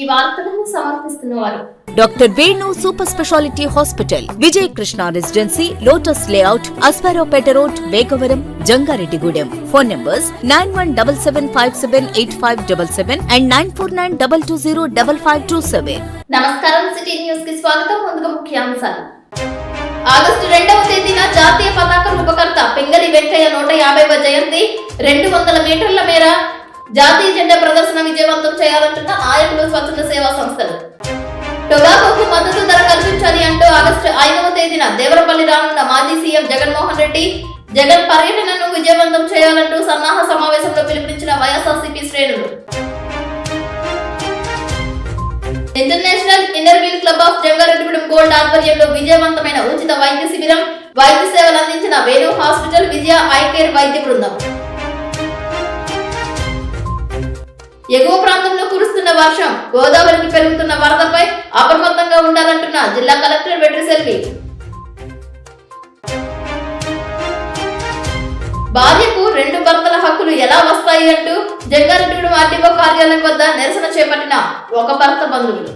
వార్తలను సమర్పిస్తున్నవారు doctor Venu super speciality hospital, Vijay Krishna residency, lotus layout, Aswaraopeta road, Vegavaram, Jangareddygudem. Phone numbers 9177578577 and 9492205527. నమస్కారం, city news కి స్వాగతం. ముందుగా ముఖ్యాంశాలు. ఆగస్టు 2వ తేదీన జాతీయ పతాక రూపకర్త పింగళి వెంకయ్య 150వ జయంతి. 200 మీటర్ల మేర జాతీయ జెండా ప్రదర్శన విజయవంతం చేయాలంటున్న నాయకులు, స్వచ్ఛంద సేవా సంస్థలు. టొబాకోకు మద్దతు ధర కల్పించాలి అంటూ ఆగస్టు 5వ తేదీన దేవరపల్లి రానున్న మాజీ సీఎం జగన్మోహన్ రెడ్డి. జగన్ పర్యటనను విజయవంతం చేయాలంటూ సన్నాహ సమావేశంలో పిలుపునిచ్చిన వైఎస్ఆర్సీపీ శ్రేణులు. International inner wheel club of Jangareddygudem gold ఆధ్వర్యంలో విజయవంతమైన ఉచిత వైద్య శిబిరం. వైద్య సేవలు అందించిన Venu hospital, Vijaya eye care వైద్య బృందం. ఎగువ ప్రాంతంలో కురుస్తున్న వర్షం, గోదావరికి పెరుగుతున్న వరదపై అప్రమత్తంగా ఉండాలంటున్న జిల్లా కలెక్టర్ వెట్రిసెల్వి. భార్యకు 2 భర్తల హక్కులు ఎలా వస్తాయి అంటూ జంగారెడ్డిగూడెం ఆర్డీఓ కార్యాలయం వద్ద నిరసన చేపట్టిన ఒక భర్త బంధువులు.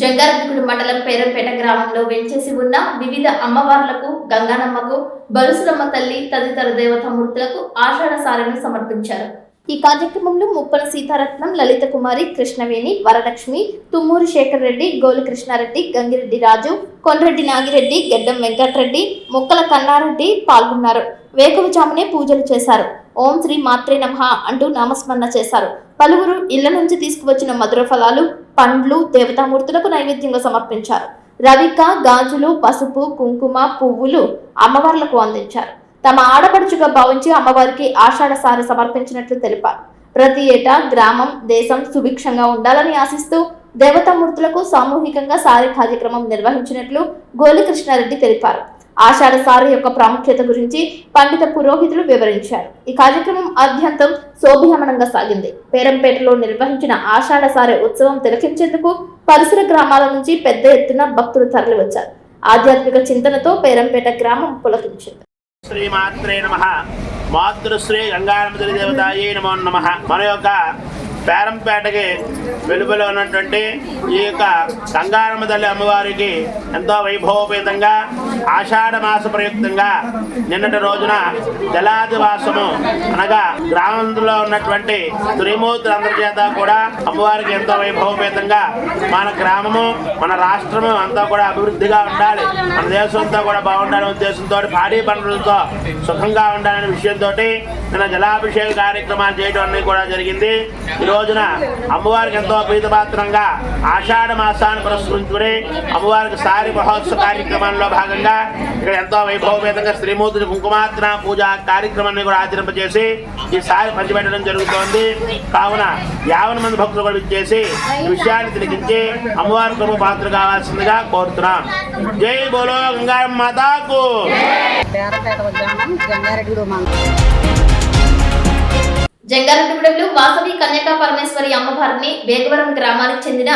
జంగారెడ్డిగూడెం మండలం పేరంపేట గ్రామంలో వెంచేసి ఉన్న వివిధ అమ్మవార్లకు, గంగానమ్మకు, బలుసులమ్మ తల్లి తదితర దేవతామూర్తులకు ఆషాఢ సారెను సమర్పించారు. ఈ కార్యక్రమంలో ముప్పన సీతారత్నం, లలిత కుమారి, కృష్ణవేణి, వరలక్ష్మి, తుమ్మూరి శేఖర్ రెడ్డి, గోలి కృష్ణారెడ్డి, గంగిరెడ్డి రాజు, కొండ్రెడ్డి నాగిరెడ్డి, గెడ్డం వెంకటరెడ్డి, ముక్కల కన్నారెడ్డి పాల్గొన్నారు. వేకువజామునే పూజలు చేశారు. ఓం శ్రీ మాత్రే నమః అంటూ నామస్మరణ చేశారు. పలువురు ఇళ్ల నుంచి తీసుకువచ్చిన మధుర ఫలాలు, పండ్లు దేవతామూర్తులకు నైవేద్యంగా సమర్పించారు. రవిక, గాజులు, పసుపు, కుంకుమ, పువ్వులు అమ్మవార్లకు అందించారు. తమ ఆడపడుచుగా భావించి అమ్మవారికి ఆషాఢ సారె సమర్పించినట్లు తెలిపారు. ప్రతి ఏటా గ్రామం, దేశం సుభిక్షంగా ఉండాలని ఆశిస్తూ దేవతామూర్తులకు సామూహికంగా సారె కార్యక్రమం నిర్వహించినట్లు గోలి కృష్ణారెడ్డి తెలిపారు. ఆషాఢ సారె యొక్క ప్రాముఖ్యత గురించి పండిత పురోహితులు వివరించారు. ఈ కార్యక్రమం ఆద్యంతం శోభాయమానంగా సాగింది. పేరంపేటలో నిర్వహించిన ఆషాఢ సారె ఉత్సవం తిలకించేందుకు పరిసర గ్రామాల నుంచి పెద్ద ఎత్తున భక్తులు తరలివచ్చారు. ఆధ్యాత్మిక చింతనతో పేరంపేట గ్రామం పులకించింది. శ్రీమాత్రే నమః. మాతృశ్రీ గంగారమదేవి దేవతాయే నమో నమః. మన యొక్క పేరంపేటకి వెలుపల ఉన్నటువంటి ఈ యొక్క గంగారమ్మ తల్లి అమ్మవారికి ఎంతో వైభవపేతంగా ఆషాఢ మాస ప్రయుక్తంగా నిన్నటి రోజున జలాదివాసము అనగా గ్రామంలో ఉన్నటువంటి త్రిమూర్తులందరి చేత కూడా అమ్మవారికి ఎంతో వైభవపేతంగా మన గ్రామము, మన రాష్ట్రము అంతా కూడా అభివృద్ధిగా ఉండాలి, మన దేశం అంతా కూడా బాగుండాలనే ఉద్దేశంతో, పాడి పంటలతో సుఖంగా ఉండాలనే విషయంతో నిన్న జలాభిషేక కార్యక్రమాలు చేయడం అనేది కూడా జరిగింది. ఈ రోజున అమ్మవారికి ఎంతో ప్రీతిపాత్రంగా ఆషాఢ మాసాన్ని పురస్కరించుకుని అమ్మవారికి సారి మహోత్సవ కార్యక్రమంలో భాగంగా ఇక్కడ ఎంతో వైభవపేతంగా శ్రీమూర్తిని కుంకుమార్చన పూజ కార్యక్రమాన్ని కూడా ఆచరింపజేసి ఈ సారి పంచిపెట్టడం జరుగుతోంది. కావున 50 మంది భక్తులు కూడా ఇచ్చేసి ఈ విషయాన్ని తిలకించి అమ్మవారి కృప పాత్ర కావాల్సిందిగా కోరుతున్నాం. జై బోలో గంగారమ్మ మాతాకు. జంగారెడ్డిగూడెంలో వాసవి కన్యకా పరమేశ్వరి అమ్మవారిని వేగవరం గ్రామానికి చెందిన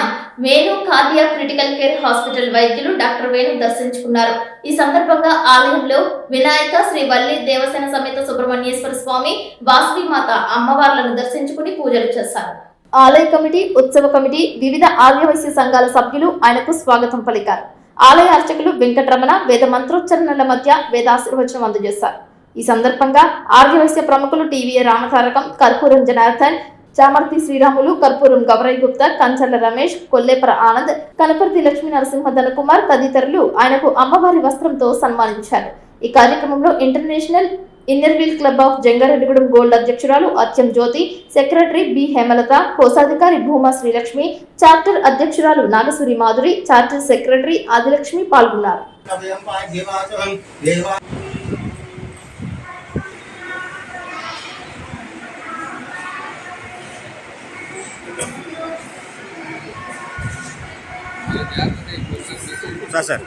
Venu cardiac critical care hospital వైద్యులు డాక్టర్ వేణు దర్శించుకున్నారు. ఈ సందర్భంగా ఆలయంలో వినాయక, శ్రీ వల్లి దేవసేన సమేత సుబ్రహ్మణ్యేశ్వర స్వామి, వాసవి మాత అమ్మవార్లను దర్శించుకుని పూజలు చేశారు. ఆలయ కమిటీ, ఉత్సవ కమిటీ, వివిధ ఆర్యవైశ్య సంఘాల సభ్యులు ఆయనకు స్వాగతం పలికారు. ఆలయ అర్చకులు వెంకటరమణ వేద మంత్రోచ్చరణల మధ్య వేదాశీర్వచనం అందజేశారు. ఈ సందర్భంగా ఆర్యవైశ్య ప్రముఖులు టీవీ రామతారకం, కర్పూరం జనార్దన్, చామర్తి శ్రీరాములు, కర్పూరం గౌరయ్ గుప్తా, కంచర్ల రమేష్, కొల్లేపర ఆనంద్, కనపర్తి లక్ష్మీ నరసింహ ధనకుమార్ తదితరులు ఆయనకు అమ్మవారి వస్త్రంతో సన్మానించారు. ఈ కార్యక్రమంలో international inner wheel club of Jangareddygudem gold అధ్యక్షురాలు అత్యం జ్యోతి, సెక్రటరీ బి హేమలత, కోశాధికారి భూమా శ్రీలక్ష్మి, చార్టర్ అధ్యక్షురాలు నాగసూరి మాధురి, చార్టర్ సెక్రటరీ ఆదిలక్ష్మి పాల్గొన్నారు. సార్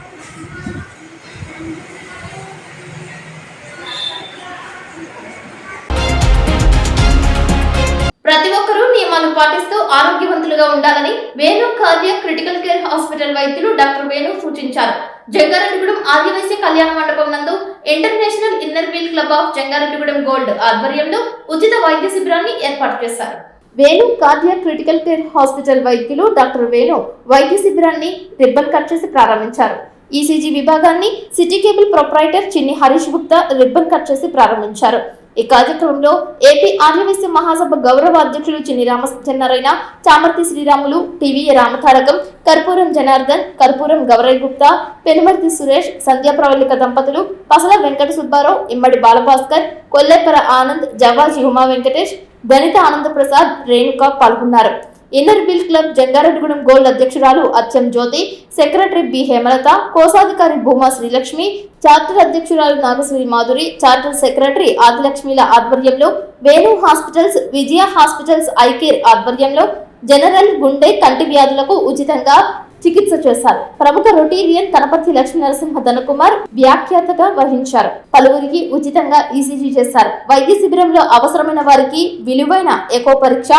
ప్రతి ఒక్కరూ నియమాలు పాటిస్తూ ఆరోగ్యవంతులుగా ఉండాలని Venu cardiac critical care hospital వైద్యులు డాక్టర్ వేణు సూచించారు. జంగారెడ్డిగూడెం ఆదివాసీ కళ్యాణ మండపం నందు international inner wheel club of Jangareddygudem gold ఆధ్వర్యంలో ఉచిత వైద్య శిబిరాన్ని ఏర్పాటు చేశారు. Venu cardiac critical care hospital వైద్యులు డాక్టర్ వేణు వైద్య శిబిరాన్ని రిబ్బన్ కట్ చేసి ప్రారంభించారు. ఈసీజీ విభాగాన్ని సిటీ కేబుల్ ప్రొప్రైటర్ చిన్ని హరీష్ గుప్తా రిబ్బన్ కట్ చేసి ప్రారంభించారు. ఈ కార్యక్రమంలో ఏపీ ఆర్యవైశ్య మహాసభ గౌరవ అధ్యక్షులు చిన్ని రామసత్యనారాయణ, చామర్తి శ్రీరాములు, టీవీ రామతారకం, కర్పూరం జనార్దన్, కర్పూరం గౌరయ్య గుప్తా, పెనుమర్తి సురేష్, సంధ్యాప్రవళిక దంపతులు, పసల వెంకట సుబ్బారావు, ఇమ్మడి బాలభాస్కర్, కొల్లేపర ఆనంద్, జవాజీ ఉమా వెంకటేష్, గణిత ఆనంద ప్రసాద్, రేణుక పాల్గొన్నారు. Inner wheel club Jangareddygudem gold అధ్యక్షురాలు అచ్చం జ్యోతి, సెక్రటరీ బి హేమలత, కోశాధికారి భూమా శ్రీలక్ష్మి, చార్టర్ అధ్యక్షురాలు నాగశ్రీ మాధురి, చార్టర్ సెక్రటరీ ఆదిలక్ష్మిల ఆధ్వర్యంలో, Venu hospitals, Vijaya hospitals I care ఆధ్వర్యంలో జనరల్ గుండె కంటి వ్యాధులకు ఉచితంగా చికిత్స చేశారు. ప్రముఖ రొటీరియన్ తనపర్తి లక్ష్మీ నరసింహ ధనకుమార్ వ్యాఖ్యాతగా వహించారు. పలువురికి ఉచితంగా ఈసీజీ చేశారు. వైద్య శిబిరంలో అవసరమైన వారికి విలువైన ఎకో పరీక్ష,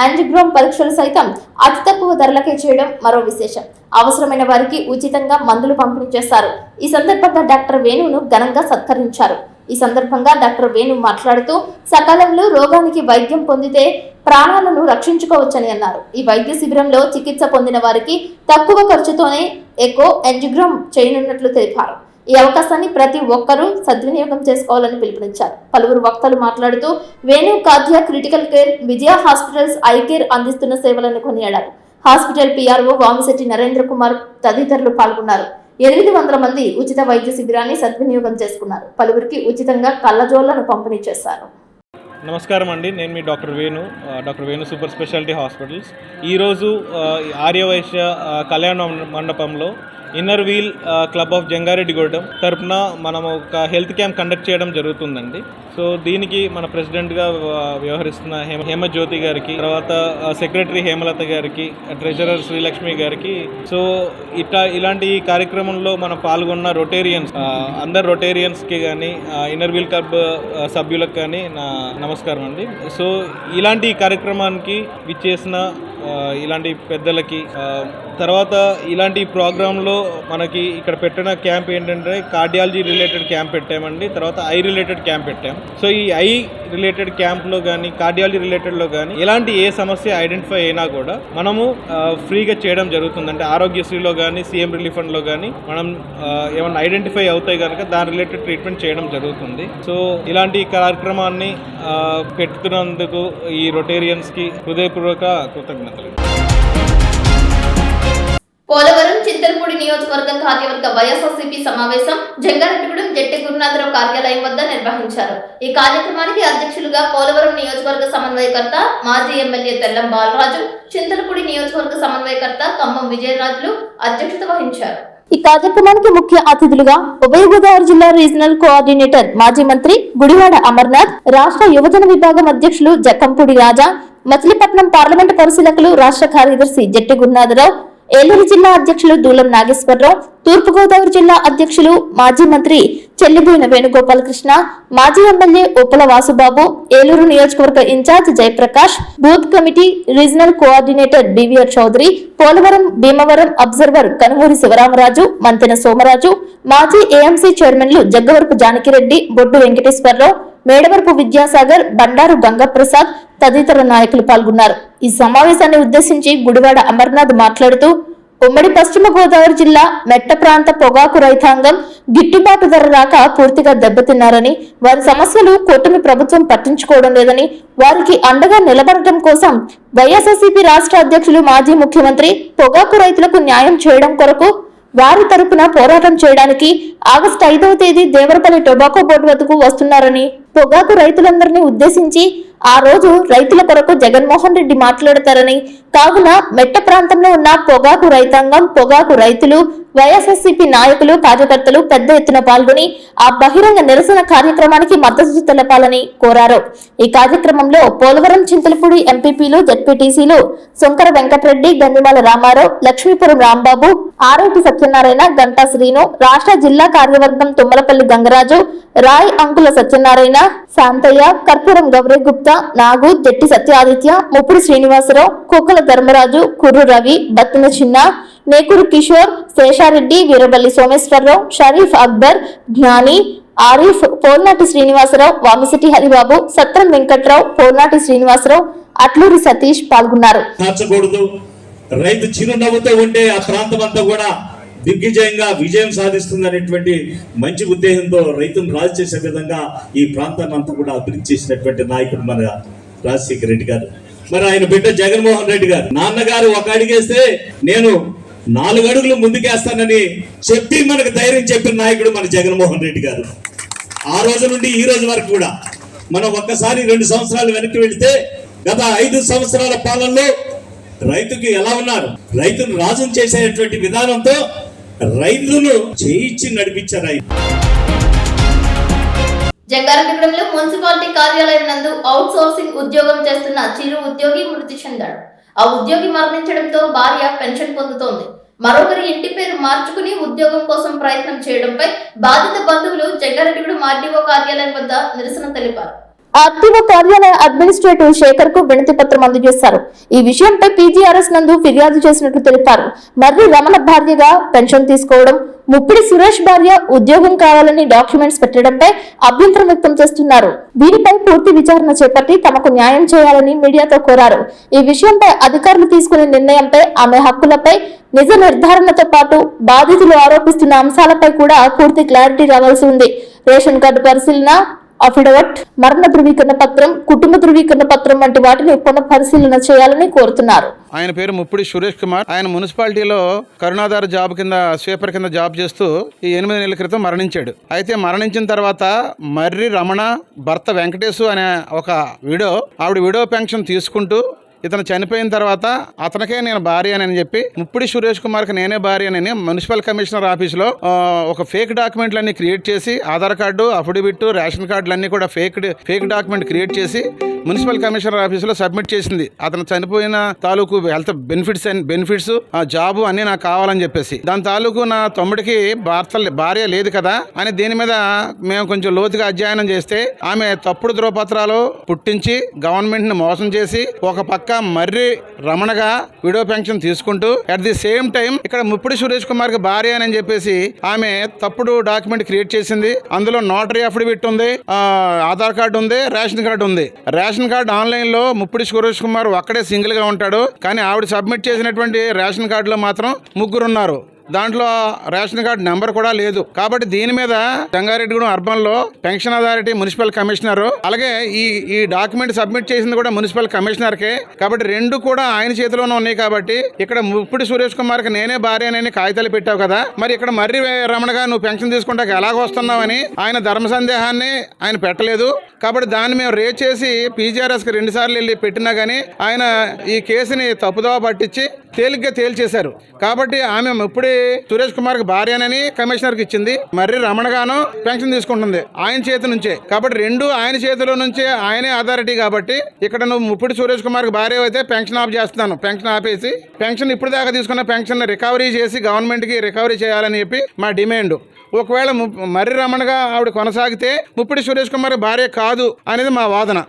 యాంజియోగ్రామ్ పరీక్షలు సైతం అతి తక్కువ ధరలకే చేయడం మరో విశేషం. అవసరమైన వారికి ఉచితంగా మందులు పంపిణీ చేశారు. ఈ సందర్భంగా డాక్టర్ వేణును ఘనంగా సత్కరించారు. ఈ సందర్భంగా డాక్టర్ వేణు మాట్లాడుతూ సకాలంలో రోగానికి వైద్యం పొందితే ప్రాణాలను రక్షించుకోవచ్చని అన్నారు. ఈ వైద్య శిబిరంలో చికిత్స పొందిన వారికి తక్కువ ఖర్చుతోనే ఎకో యాంజియోగ్రామ్ చేయనున్నట్లు తెలిపారు. ఈ అవకాశాన్ని ప్రతి ఒక్కరూ సద్వినియోగం చేసుకోవాలని పిలుపునిచ్చారు. పలువురు వక్తలు మాట్లాడుతూ Venu cardiac critical care, Vijaya hospitals I care అందిస్తున్న సేవలను కొనియాడారు. హాస్పిటల్ పిఆర్ఓ వామిశెట్టి నరేంద్ర కుమార్ తదితరులు పాల్గొన్నారు. 800 మంది ఉచిత వైద్య శిబిరాన్ని సద్వినియోగం చేసుకున్నారు. పలువురికి ఉచితంగా కళ్ళజోళ్లను పంపిణీ చేశారు. నమస్కారం అండి, నేను మీ doctor Venu super speciality hospitals. ఈరోజు ఆర్యవైశ్య కళ్యాణ మండపంలో inner wheel club of Jangareddygudem తరపున మనం ఒక హెల్త్ క్యాంప్ కండక్ట్ చేయడం జరుగుతుందండి. సో దీనికి మన ప్రెసిడెంట్గా వ్యవహరిస్తున్న హేమజ్యోతి గారికి, తర్వాత సెక్రటరీ హేమలత గారికి, ట్రెజరర్ శ్రీలక్ష్మి గారికి, సో ఇలాంటి కార్యక్రమంలో మనం పాల్గొన్న రొటేరియన్స్ అందరు రొటేరియన్స్కి కానీ ఇన్నర్ వీల్ క్లబ్ సభ్యులకు కానీ నా నమస్కారం అండి. సో ఇలాంటి కార్యక్రమానికి విచ్చేసిన ఇలాంటి పెద్దలకి, తర్వాత ఇలాంటి ప్రోగ్రాంలో మనకి ఇక్కడ పెట్టిన క్యాంప్ ఏంటంటే కార్డియాలజీ రిలేటెడ్ క్యాంప్ పెట్టామండి. తర్వాత ఐ రిలేటెడ్ క్యాంప్ పెట్టాం. సో ఈ ఐ రిలేటెడ్ క్యాంప్లో కానీ కార్డియాలజీ రిలేటెడ్లో కానీ ఎలాంటి ఏ సమస్య ఐడెంటిఫై అయినా కూడా మనము ఫ్రీగా చేయడం జరుగుతుంది. అంటే ఆరోగ్యశ్రీలో కానీ సీఎం రిలీఫ్ ఫండ్లో కానీ మనం ఏమైనా ఐడెంటిఫై అవుతాయి కనుక దాని రిలేటెడ్ ట్రీట్మెంట్ చేయడం జరుగుతుంది. సో ఇలాంటి కార్యక్రమాన్ని పెట్టుతున్నందుకు ఈ రొటేరియన్స్కి హృదయపూర్వక కృతజ్ఞతలు. పోలవరం చింతలపూడి నియోజకవర్గ కార్యవర్గ వైఎస్ఆర్సీపీ సమావేశం జంగారెడ్డిగూడెం జట్టి గురునాథరావు కార్యాలయం వద్ద నిర్వహించారు. ఈ కార్యక్రమానికి అధ్యక్షులుగా పోలవరం నియోజకవర్గ సమన్వయకర్త మాజీ ఎమ్మెల్యే తెల్లం బాలరాజు, చింతలపూడి నియోజకవర్గ సమన్వయకర్త ఖమ్మం విజయరాజులు అధ్యక్షత వహించారు. ఈ కార్యక్రమానికి ముఖ్య అతిథులుగా ఉభయ గోదావరి జిల్లా రీజనల్ కోఆర్డినేటర్ మాజీ మంత్రి గుడివాడ అమర్నాథ్, రాష్ట్ర యువజన విభాగం అధ్యక్షులు జక్కంపూడి రాజా, మచిలీపట్నం పార్లమెంటు పరిశీలకులు రాష్ట్ర కార్యదర్శి జట్టి గురునాథరావు, ఏలూరు జిల్లా అధ్యక్షులు దూలం నాగేశ్వరరావు, తూర్పుగోదావరి జిల్లా అధ్యక్షులు మాజీ మంత్రి చెల్లిబోయిన వేణుగోపాలకృష్ణ, మాజీ ఎమ్మెల్యే ఉప్పల వాసుబాబు, ఏలూరు నియోజకవర్గ incharge Jayaprakash, booth committee regional coordinator BVR Chowdary, Polavaram Bhimavaram observer Kanumuri Sivaramaraju, Mantena Somaraju, మాజీ ఏఎంసీ చైర్మన్లు జగ్గవరపు జానకిరెడ్డి, బొడ్డు వెంకటేశ్వరరావు, మేడవరపు విద్యాసాగర్, బండారు గంగాప్రసాద్ తదితర నాయకులు పాల్గొన్నారు. ఈ సమావేశాన్ని ఉద్దేశించి గుడివాడ అమర్నాథ్ మాట్లాడుతూ ఉమ్మడి పశ్చిమ గోదావరి జిల్లా మెట్ట ప్రాంత పొగాకు రైతాంగం గిట్టుబాటు ధర రాక పూర్తిగా దెబ్బతిన్నారని, వారి సమస్యలు కూటమి ప్రభుత్వం పట్టించుకోవడం లేదని, వారికి అండగా నిలబడటం కోసం వైఎస్ఆర్సీపీ రాష్ట్ర అధ్యక్షులు మాజీ ముఖ్యమంత్రి పొగాకు రైతులకు న్యాయం చేయడం కొరకు వారి తరపున పోరాటం చేయడానికి ఆగస్టు 5వ తేదీ దేవరపల్లి టొబాకో బోర్డు వద్దకు వస్తున్నారని, పొగాకు రైతులందరినీ ఉద్దేశించి ఆ రోజు రైతుల కొరకు జగన్మోహన్ రెడ్డి మాట్లాడతారని, కావున మెట్ట ప్రాంతంలో ఉన్న పొగాకు రైతాంగం, పొగాకు రైతులు, వైఎస్ఆర్సీపీ నాయకులు, కార్యకర్తలు పెద్ద ఎత్తున పాల్గొని ఆ బహిరంగ నిరసన కార్యక్రమానికి మద్దతు తెలపాలని కోరారు. ఈ కార్యక్రమంలో పోలవరం చింతలపూడి ఎంపీపీలు, జెడ్పీటీసీలు శంకర వెంకటరెడ్డి, గండిమాల రామారావు, లక్ష్మీపురం రాంబాబు, ఆరోటి సత్యనారాయణ, గంటా శ్రీను, రాష్ట్ర జిల్లా కార్యవర్గం తుమ్మలపల్లి గంగరాజు, రాయ్ అంకుల సత్యనారాయణ, శాంతయ్య, కర్పూరం గౌరవ్ గుప్తా, నాగు, జట్టి సత్యాదిత్య, ముప్పుడు శ్రీనివాసరావు, కుక్కల ధర్మరాజు, కుర్రు రవి, బత్తున చిన్న, నేకూరు కిషోర్, శేషారెడ్డి, వీరబల్లి సోమేశ్వరరావు, షరీఫ్ అక్బర్, జ్ఞాని, ఆరిఫ్, పోల్నాటి శ్రీనివాసరావు, వామిశెట్టి హరిబాబు, సత్రం వెంకట్రావు, పోల్నాటి శ్రీనివాసరావు, అట్లూరి సతీష్ పాల్గొన్నారు. రైతు చిరునవ్వుతో ఉంటే ఆ ప్రాంతం అంతా కూడా దిగ్విజయంగా విజయం సాధిస్తుంది అనేటువంటి మంచి ఉద్దేశంతో రైతును రాజు చేసే విధంగా ఈ ప్రాంతాన్ని అంతా కూడా అభివృద్ధి చేసినటువంటి నాయకుడు మన రాజశేఖర రెడ్డి గారు. మరి ఆయన బిడ్డ జగన్మోహన్ రెడ్డి గారు, నాన్నగారు ఒక అడిగేస్తే నేను 4 అడుగులు ముందుకేస్తానని చెప్పి మనకు ధైర్యం చెప్పిన నాయకుడు మన జగన్మోహన్ రెడ్డి గారు. ఆ రోజు నుండి ఈ రోజు వరకు కూడా మనం ఒక్కసారి 2 సంవత్సరాలు వెనక్కి వెళితే గత 5 సంవత్సరాల పాలనలో రైతుకి ఎలా ఉన్నారు, రైతును రాజును చేసేటువంటి విధానంతో రైతును చేయించి నడిపించారు. జంగారెడ్డిగూడెంలో మున్సిపాలిటీ కార్యాలయం నందు అవుట్ సోర్సింగ్ ఉద్యోగం చేస్తున్న చిరు ఉద్యోగి మృతి చెందాడు. ఆ ఉద్యోగి మరణించడంతో భార్య పెన్షన్ పొందుతోంది. మరొకరి ఇంటి పేరు మార్చుకుని ఉద్యోగం కోసం ప్రయత్నం చేయడంపై బాధిత బంధువులు జంగారెడ్డిగూడెం ఆర్డీఓ కార్యాలయం వద్ద నిరసన తెలిపారు. ఆర్టీఓ కార్యాలయ అడ్మినిస్ట్రేటివ్ శేఖర్ కు వినతి పత్రం అందజేశారు. ఈ విషయంపై పీజీఆర్ఎస్ నందు ఫిర్యాదు చేసినట్లు తెలిపారు. మర్రి రమణ భార్యగా పెన్షన్ తీసుకోవడం, ముప్పిడి సురేష్ భార్య ఉద్యోగం కావాలని డాక్యుమెంట్స్ పెట్టడంపై అభ్యంతరం వ్యక్తం చేస్తున్నారు. దీనిపై పూర్తి విచారణ చేపట్టి తమకు న్యాయం చేయాలని మీడియాతో కోరారు. ఈ విషయంపై అధికారులు తీసుకునే నిర్ణయంపై, ఆమె హక్కులపై నిజ నిర్ధారణతో పాటు బాధితులు ఆరోపిస్తున్న అంశాలపై కూడా పూర్తి క్లారిటీ రావాల్సి ఉంది. రేషన్ కార్డు పరిశీలన, అఫిడవిట్, మరణ ధృవీకరణ పత్రం, కుటుంబ ధృవీకరణ పత్రం వంటి వాటిని పునః పరిశీలన చేయాలని కోరుతున్నారు. ఆయన పేరు ముప్పిడి సురేష్ కుమార్. ఆయన మున్సిపాలిటీలో కరుణాధార జాబ్ కింద స్వీపర్ కింద జాబ్ చేస్తూ ఈ 8 నెలల క్రితం మరణించాడు. అయితే మరణించిన తర్వాత మర్రి రమణ భర్త వెంకటేశు అనే ఒక ఆవిడ విడో పెన్షన్ తీసుకుంటూ ఇతను చనిపోయిన తర్వాత అతనికే నేను భార్య అని చెప్పి ముప్పిడి సురేష్ కుమార్కి నేనే భార్య అని మున్సిపల్ కమిషనర్ ఆఫీస్లో ఒక ఫేక్ డాక్యుమెంట్లన్నీ క్రియేట్ చేసి, ఆధార్ కార్డు, అఫిడవిట్, రేషన్ కార్డులన్నీ కూడా ఫేక్ డాక్యుమెంట్ క్రియేట్ చేసి మున్సిపల్ కమిషనర్ ఆఫీస్లో సబ్మిట్ చేసింది. అతను చనిపోయిన తాలూకు హెల్త్ బెనిఫిట్స్ జాబు అన్నీ నాకు కావాలని చెప్పేసి. దాని తాలూకు నా తమ్ముడికి భార్య లేదు కదా అని దీని మీద మేము కొంచెం లోతుగా అధ్యయనం చేస్తే ఆమె తప్పుడు ధ్రువపత్రాలు పుట్టించి గవర్నమెంట్ని మోసం చేసి ఒక పక్క మర్రి రమణగా విడో పెన్షన్ తీసుకుంటూ అట్ ది సేమ్ టైం ఇక్కడ ముప్పిడి సురేష్ కుమార్ కి భార్య అని చెప్పేసి ఆమె తప్పుడు డాక్యుమెంట్ క్రియేట్ చేసింది. అందులో నోటరీ అఫిడవిట్ ఉంది, ఆధార్ కార్డు ఉంది, రేషన్ కార్డు ఉంది. రేషన్ కార్డు ఆన్లైన్ లో ముప్పిడి సురేష్ కుమార్ ఒక్కడే సింగిల్ గా ఉంటాడు. కానీ ఆవిడ సబ్మిట్ చేసినటువంటి రేషన్ కార్డులో మాత్రం 3 ఉన్నారు. దాంట్లో రేషన్ కార్డు నెంబర్ కూడా లేదు. కాబట్టి దీని మీద జంగారెడ్డిగూడెం అర్బన్ లో పెన్షన్ అథారిటీ మున్సిపల్ కమిషనర్, అలాగే ఈ డాక్యుమెంట్ సబ్మిట్ చేసింది కూడా మున్సిపల్ కమిషనర్ కే. కాబట్టి 2 కూడా ఆయన చేతిలోనే ఉన్నాయి. కాబట్టి ఇక్కడ ముప్పిడి సురేష్ కుమార్ కి నేనే భార్య అని కాగితాలు పెట్టావు కదా, మరి ఇక్కడ మర్రి రమణగా నువ్వు పెన్షన్ తీసుకుంటాక ఎలాగ వస్తున్నావని ఆయన ధర్మ సందేహాన్ని ఆయన పెట్టలేదు. కాబట్టి దాన్ని మేము రేజ్ చేసి పీజీఆర్ఎస్ కి 2 సార్లు వెళ్ళి పెట్టినా గానీ ఆయన ఈ కేసుని తప్పుదోవ పట్టించి తేలిగ్గా తేల్చేశారు. కాబట్టి ఆమె ముప్పిడి సురేష్ కుమార్ కి భార్యనని కమిషనర్ కి ఇచ్చింది, మర్రి రమణగాను పెన్షన్ తీసుకుంటుంది ఆయన చేతి నుంచే. కాబట్టి 2 ఆయన చేతిలో నుంచే ఆయనే అథారిటీ. కాబట్టి ఇక్కడ నువ్వు ముప్పిడి సురేష్ కుమార్ కి భార్య అయితే పెన్షన్ ఆఫ్ చేస్తున్నాను. పెన్షన్ ఆపేసి పెన్షన్ ఇప్పుడు దాకా తీసుకున్న పెన్షన్ రికవరీ చేసి గవర్నమెంట్ కి రికవరీ చేయాలని చెప్పి మా డిమాండ్. ఒకవేళ మర్రి రమణగా ఆవిడ కొనసాగితే ముప్పిడి సురేష్ కుమార్ భార్య కాదు అనేది మా వాదన.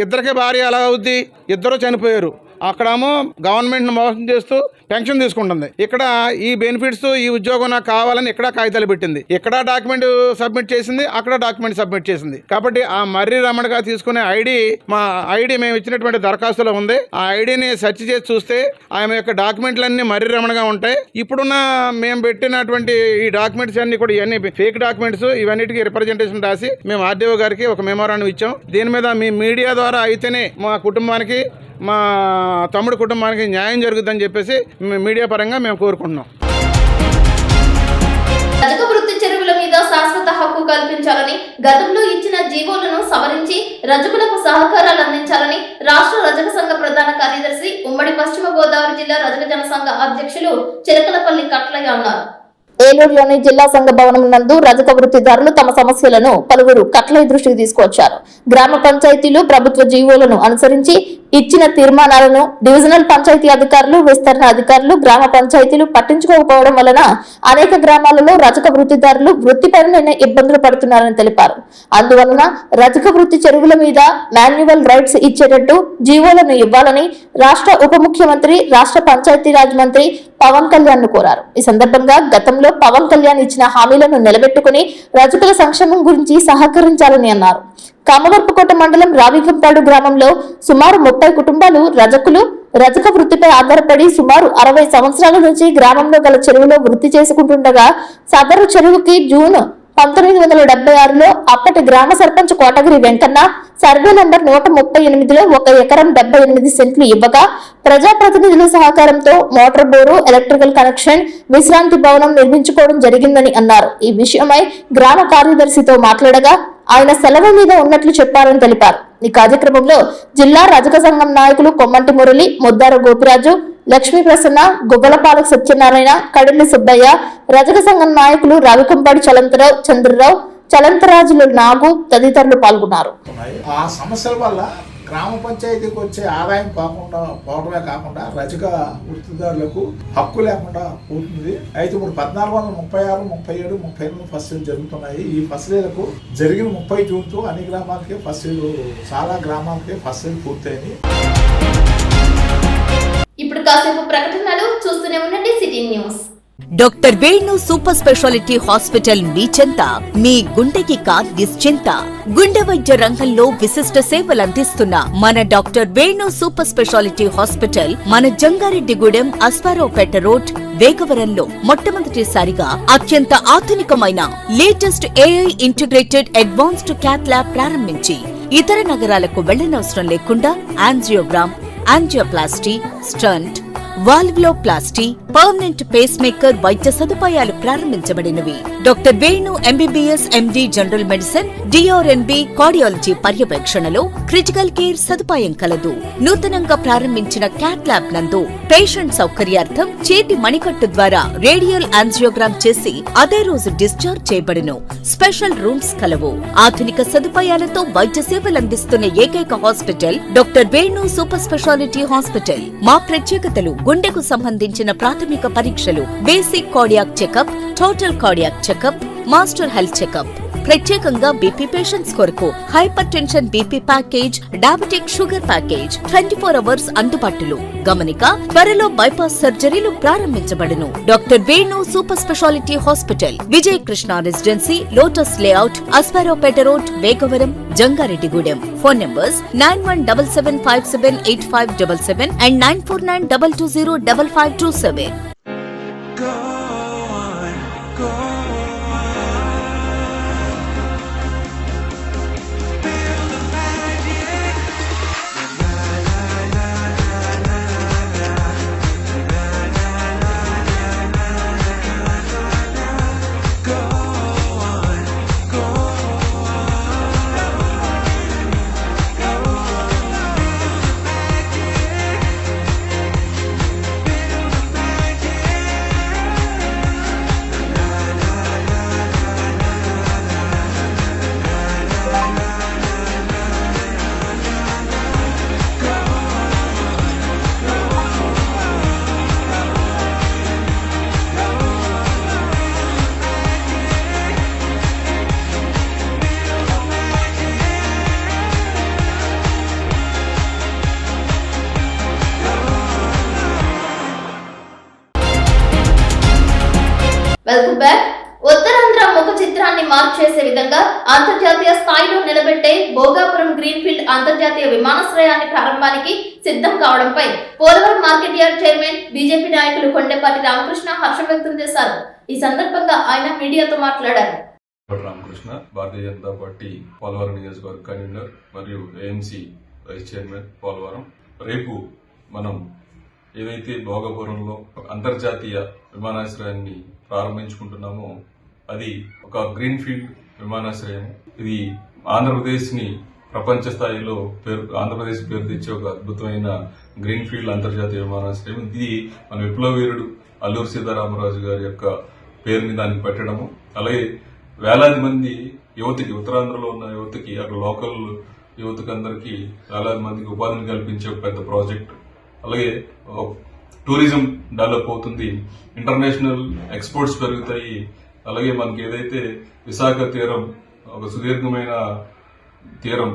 ఇద్దరికే భార్య ఎలా అవుద్ది? ఇద్దరు చనిపోయారు. అక్కడేమో గవర్నమెంట్ని మోసం చేస్తూ పెన్షన్ తీసుకుంటుంది. ఇక్కడ ఈ బెనిఫిట్స్, ఈ ఉద్యోగం నాకు కావాలని ఇక్కడ కాగితాలు పెట్టింది. ఇక్కడ డాక్యుమెంట్ సబ్మిట్ చేసింది, అక్కడ డాక్యుమెంట్ సబ్మిట్ చేసింది. కాబట్టి ఆ మర్రి రమణగా తీసుకునే మా ఐడి మేము ఇచ్చినటువంటి దరఖాస్తులో ఉంది. ఆ ఐడిని సెర్చ్ చేసి చూస్తే ఆమె యొక్క డాక్యుమెంట్లన్నీ మర్రి రమణగా ఉంటాయి. ఇప్పుడున్న మేము పెట్టినటువంటి ఈ డాక్యుమెంట్స్ అన్ని కూడా ఇవన్నీ ఫేక్ డాక్యుమెంట్స్. ఇవన్నిటికీ రిప్రజెంటేషన్ రాసి మేము ఆర్డీఓ గారికి ఒక మెమోరాండం ఇచ్చాం. దీని మీద మీ మీడియా ద్వారా అయితేనే మా కుటుంబానికి, మా తమ్ముడు కుటుంబానికి న్యాయం జరుగుతుందని చెప్పేసి మీడియా పరంగా మేము కోరుకుంటున్నాం. రజక వృత్తి చెరువుల మీద శాశ్వత హక్కు కల్పించాలని, గతంలో ఇచ్చిన జీవోలను సవరించి రజకులకు సహకారాలు అందించాలని రాష్ట్ర రజక సంఘ ప్రధాన కార్యదర్శి, ఉమ్మడి పశ్చిమ గోదావరి జిల్లా రజక జనసంఘ అధ్యక్షులు చిలకలపల్లి కట్లయ్య అన్నారు. ఏలూరులోని జిల్లా సంఘ భవనం నందు రజక వృత్తిదారులు తమ సమస్యలను పలువురు కట్లయ్య దృష్టికి తీసుకువచ్చారు. గ్రామ పంచాయతీలు ప్రభుత్వ జీవోలను అనుసరించి ఇచ్చిన తీర్మానాలను డివిజనల్ పంచాయతీ అధికారులు, విస్తరణ అధికారులు, గ్రామ పంచాయతీలు పట్టించుకోకపోవడం వలన అనేక గ్రామాలలో రజక వృత్తిదారులు వృత్తిపరమైన ఇబ్బందులు పడుతున్నారని తెలిపారు. అందువలన రజక వృత్తి చెరువుల మీద మాన్యువల్ రైట్స్ ఇచ్చేటట్టు జీవోలను ఇవ్వాలని రాష్ట్ర ఉప ముఖ్యమంత్రి, రాష్ట్ర పంచాయతీరాజ్ మంత్రి పవన్ కళ్యాణ్ ను కోరారు. ఈ సందర్భంగా గతంలో పవన్ కళ్యాణ్ ఇచ్చిన హామీలను నిలబెట్టుకుని రజకుల సంక్షేమం గురించి సహకరించాలని అన్నారు. కామవరపుకోట మండలం రావిగంపాడు గ్రామంలో సుమారు 30 కుటుంబాలు రజక వృత్తిపై ఆధారపడి సుమారు 60 సంవత్సరాల నుంచి గ్రామంలో గల చెరువులో వృత్తి చేసుకుంటుండగా సదరు చెరువుకి జూన్ 1976లో అప్పటి గ్రామ సర్పంచ్ కోటగిరి వెంకన్న సర్వే నంబర్ 138లో 1 ఎకరం 78 సెంట్లు ఇవ్వగా ప్రజాప్రతినిధుల సహకారంతో మోటార్ బోరు, ఎలక్ట్రికల్ కనెక్షన్, విశ్రాంతి భవనం నిర్మించుకోవడం జరిగిందని అన్నారు. ఈ విషయమై గ్రామ కార్యదర్శితో మాట్లాడగా ఆయన సెలవు మీద ఉన్నట్లు చెప్పారని తెలిపారు. ఈ కార్యక్రమంలో జిల్లా రజక సంఘం నాయకులు కొమ్మంటి మురళి, ముద్దార గోపిరాజు, లక్ష్మీ ప్రసన్న, గువ్వలపాలక సత్యనారాయణ, కడిల్లి సుబ్బయ్య, రజక సంఘం నాయకులు రావికంపాడి చలంతరావు, చంద్రరావు, చలంతరాజులు నాగు తదితరులు పాల్గొన్నారు. ఆ సమస్యల వల్ల గ్రామ పంచాయతీకి వచ్చే ఆదాయం పోవడమే కాకుండా రజక వృత్తిదారులకు హక్కు లేకుండా పోతుంది. అయితే ఇప్పుడు 1436, 37, 38 ఫసలీలు జరుగుతున్నాయి. ఈ ఫసలీలకు జరిగిన 30 జూన్తో అన్ని గ్రామాలకి ఫసలీలు, చాలా గ్రామాలకి ఫసలీలు పూర్తయింది. ఇప్పుడు కాసేపు ప్రకటనలు చూస్తూనే ఉండండి city news. Doctor Venu super speciality hospital మీ చెంత. మీ గుండెకి నిశ్చింత. గుండె వైద్య రంగంలో విశిష్ట సేవలందిస్తున్న మన doctor Venu super speciality hospital మన జంగారెడ్డిగూడెం, అస్పారావుపేట రోడ్, వేగవరంలో మొట్టమొదటిసారిగా అత్యంత ఆధునికమైన latest AI integrated advanced cath lab ప్రారంభించి ఇతర నగరాలకు వెళ్లనవసరం లేకుండా angiogram, angioplasty, stent, valvuloplasty, permanent pacemaker వైద్య సదుపాయాలు ప్రారంభించబడినవి. Doctor Venu MBBS, MD general medicine, DrNB cardiology పర్యవేక్షణలో క్రిటికల్ కేర్ సదుపాయం కలదు. నూతనంగా ప్రారంభించిన క్యాట్ ల్యాబ్ నందు పేషెంట్ సౌకర్యార్థం చేతి మణికట్టు ద్వారా రేడియల్ యాంజియోగ్రామ్ చేసి అదే రోజు డిశ్చార్జ్ చేయబడును. స్పెషల్ రూమ్స్ కలవు. ఆధునిక సదుపాయాలతో వైద్య సేవలందిస్తున్న ఏకైక hospital doctor Venu super speciality hospital. మా ప్రత్యేకతలు: గుండెకు సంబంధించిన ప్రాథమిక పరీక్షలు, basic cardiac checkup, total cardiac checkup, master health checkup. ప్రత్యేకంగా బీపీ పేషెంట్స్ కొరకు hypertension BP package, diabetic sugar package 24 hours అందుబాటులో. గమనిక: త్వరలో బైపాస్ సర్జరీలు ప్రారంభించబడును. Doctor Venu super speciality hospital, Vijaya Krishna residency, lotus layout, Aswaraopeta road, Vegavaram, Jangareddygudem. Phone numbers 9177578577 and 9492205527. Welcome back. Uttarandhra ముఖ చిత్రాన్ని మార్చేసే విధంగా అంతర్జాతీయ స్థాయిలో నిలబెట్టే భోగాపురం గ్రీన్ఫీల్డ్ అంతర్జాతీయ విమానాశ్రయాన్ని ప్రారంభానికి సిద్ధం కావడంపై Polavaram market yard chairman, BJP నాయకులు కొండెపాటి రామకృష్ణ హర్షం వ్యక్తం చేశారు. ఈ సందర్భంగా ఆయన మీడియాతో మాట్లాడారు. రామకృష్ణ, భారతీయ జనతా పార్టీ పోలవరం నియోజకవర్గ కన్వీనర్ మరియు ఏఎంసీ వైస్ చైర్మన్ పోలవరం. రేపు మనం ఏదైతే భోగాపురంలో అంతర్జాతీయ విమానాశ్రయాన్ని ప్రారంభించుకుంటున్నామో అది ఒక గ్రీన్ ఫీల్డ్ విమానాశ్రయం. ఇది ఆంధ్రప్రదేశ్ ని ప్రపంచ స్థాయిలో ఆంధ్రప్రదేశ్ పేరు తెచ్చే ఒక అద్భుతమైన గ్రీన్ ఫీల్డ్ అంతర్జాతీయ విమానాశ్రయం. ఇది మన విప్లవ వీరుడు అల్లూరి సీతారామరాజు గారి యొక్క పేరుని దానికి పెట్టడము, అలాగే వేలాది మంది యువతకి, ఉత్తరాంధ్రలో ఉన్న యువతకి, అక్కడ లోకల్ యువతకందరికీ వేలాది మందికి ఉపాధిని కల్పించే ఒక పెద్ద ప్రాజెక్ట్. అలాగే టూరిజం డెవలప్ అవుతుంది, ఇంటర్నేషనల్ ఎక్స్పోర్ట్స్ పెరుగుతాయి. అలాగే మనకి ఏదైతే విశాఖ తీరం ఒక సుదీర్ఘమైన తీరం,